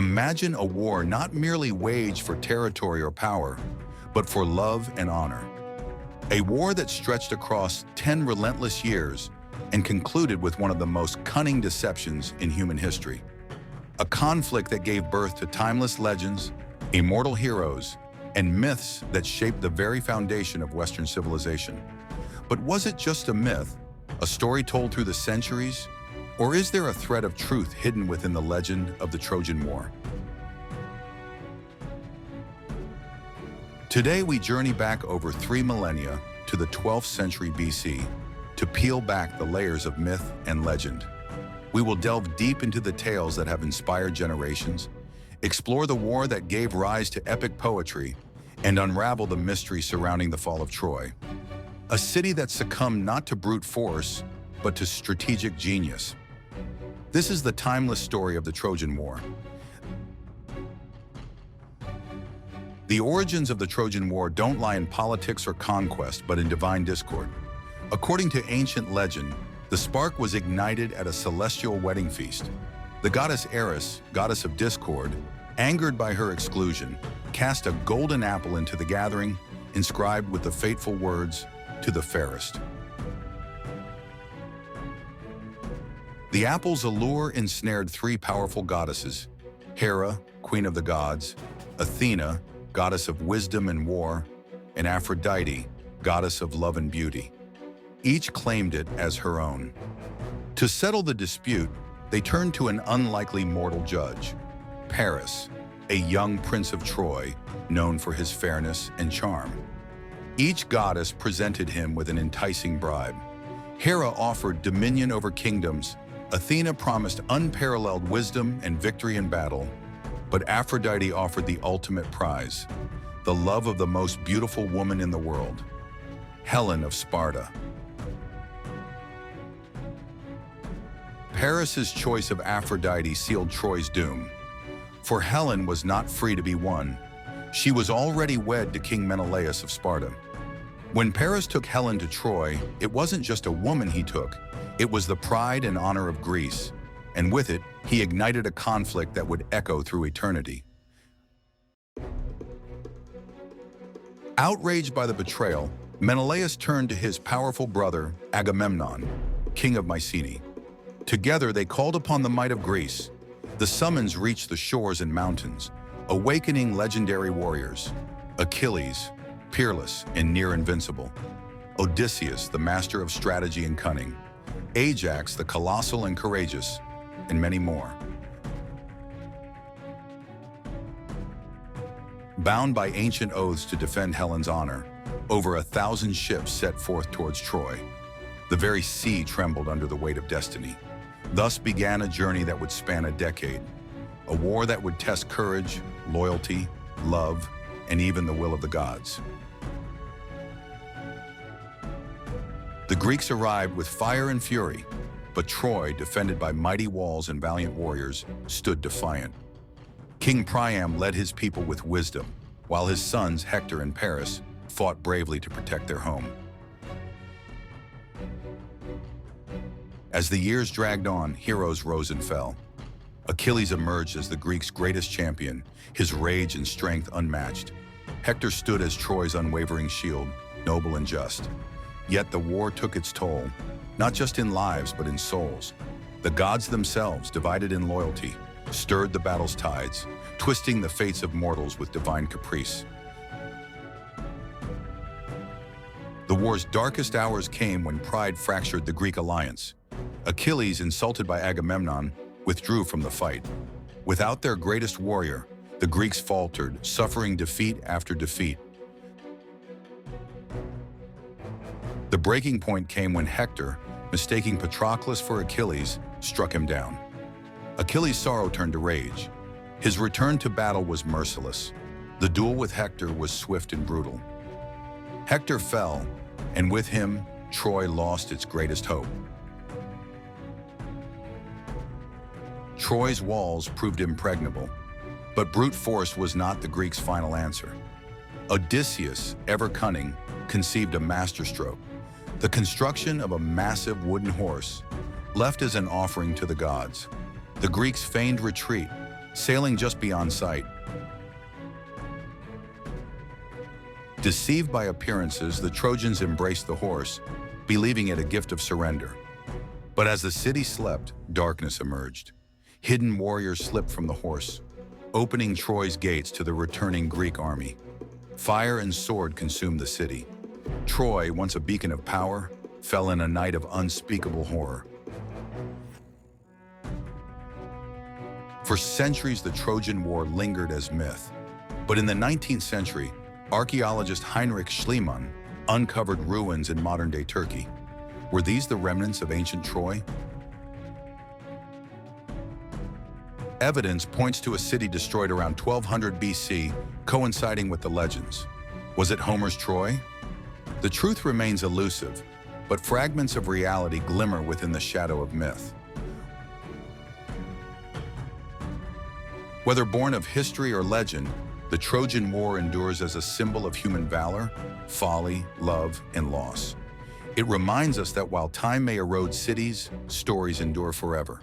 Imagine a war not merely waged for territory or power, but for love and honor. A war that stretched across 10 relentless years and concluded with one of the most cunning deceptions in human history. A conflict that gave birth to timeless legends, immortal heroes, and myths that shaped the very foundation of Western civilization. But was it just a myth, a story told through the centuries, or is there a thread of truth hidden within the legend of the Trojan War? Today we journey back over 3 millennia to the 12th century BC to peel back the layers of myth and legend. We will delve deep into the tales that have inspired generations, explore the war that gave rise to epic poetry, and unravel the mystery surrounding the fall of Troy, a city that succumbed not to brute force, but to strategic genius. This is the timeless story of the Trojan War. The origins of the Trojan War don't lie in politics or conquest, but in divine discord. According to ancient legend, the spark was ignited at a celestial wedding feast. The goddess Eris, goddess of discord, angered by her exclusion, cast a golden apple into the gathering, inscribed with the fateful words, "To the fairest." The apple's allure ensnared 3 powerful goddesses: Hera, queen of the gods; Athena, goddess of wisdom and war; and Aphrodite, goddess of love and beauty. Each claimed it as her own. To settle the dispute, they turned to an unlikely mortal judge, Paris, a young prince of Troy, known for his fairness and charm. Each goddess presented him with an enticing bribe. Hera offered dominion over kingdoms, Athena promised unparalleled wisdom and victory in battle, but Aphrodite offered the ultimate prize, the love of the most beautiful woman in the world, Helen of Sparta. Paris's choice of Aphrodite sealed Troy's doom. For Helen was not free to be won. She was already wed to King Menelaus of Sparta. When Paris took Helen to Troy, it wasn't just a woman he took, it was the pride and honor of Greece, and with it, he ignited a conflict that would echo through eternity. Outraged by the betrayal, Menelaus turned to his powerful brother, Agamemnon, king of Mycenae. Together, they called upon the might of Greece. The summons reached the shores and mountains, awakening legendary warriors: Achilles, peerless and near invincible; Odysseus, the master of strategy and cunning; Ajax, the colossal and courageous, and many more. Bound by ancient oaths to defend Helen's honor, over 1,000 ships set forth towards Troy. The very sea trembled under the weight of destiny. Thus began a journey that would span a decade, a war that would test courage, loyalty, love, and even the will of the gods. The Greeks arrived with fire and fury, but Troy, defended by mighty walls and valiant warriors, stood defiant. King Priam led his people with wisdom, while his sons Hector and Paris fought bravely to protect their home. As the years dragged on, heroes rose and fell. Achilles emerged as the Greeks' greatest champion, his rage and strength unmatched. Hector stood as Troy's unwavering shield, noble and just. Yet the war took its toll, not just in lives but in souls. The gods themselves, divided in loyalty, stirred the battle's tides, twisting the fates of mortals with divine caprice. The war's darkest hours came when pride fractured the Greek alliance. Achilles, insulted by Agamemnon, withdrew from the fight. Without their greatest warrior, the Greeks faltered, suffering defeat after defeat. The breaking point came when Hector, mistaking Patroclus for Achilles, struck him down. Achilles' sorrow turned to rage. His return to battle was merciless. The duel with Hector was swift and brutal. Hector fell, and with him, Troy lost its greatest hope. Troy's walls proved impregnable, but brute force was not the Greeks' final answer. Odysseus, ever cunning, conceived a masterstroke: the construction of a massive wooden horse, left as an offering to the gods. The Greeks feigned retreat, sailing just beyond sight. Deceived by appearances, the Trojans embraced the horse, believing it a gift of surrender. But as the city slept, darkness emerged. Hidden warriors slipped from the horse, opening Troy's gates to the returning Greek army. Fire and sword consumed the city. Troy, once a beacon of power, fell in a night of unspeakable horror. For centuries, the Trojan War lingered as myth. But in the 19th century, archaeologist Heinrich Schliemann uncovered ruins in modern-day Turkey. Were these the remnants of ancient Troy? Evidence points to a city destroyed around 1200 BC, coinciding with the legends. Was it Homer's Troy? The truth remains elusive, but fragments of reality glimmer within the shadow of myth. Whether born of history or legend, the Trojan War endures as a symbol of human valor, folly, love, and loss. It reminds us that while time may erode cities, stories endure forever.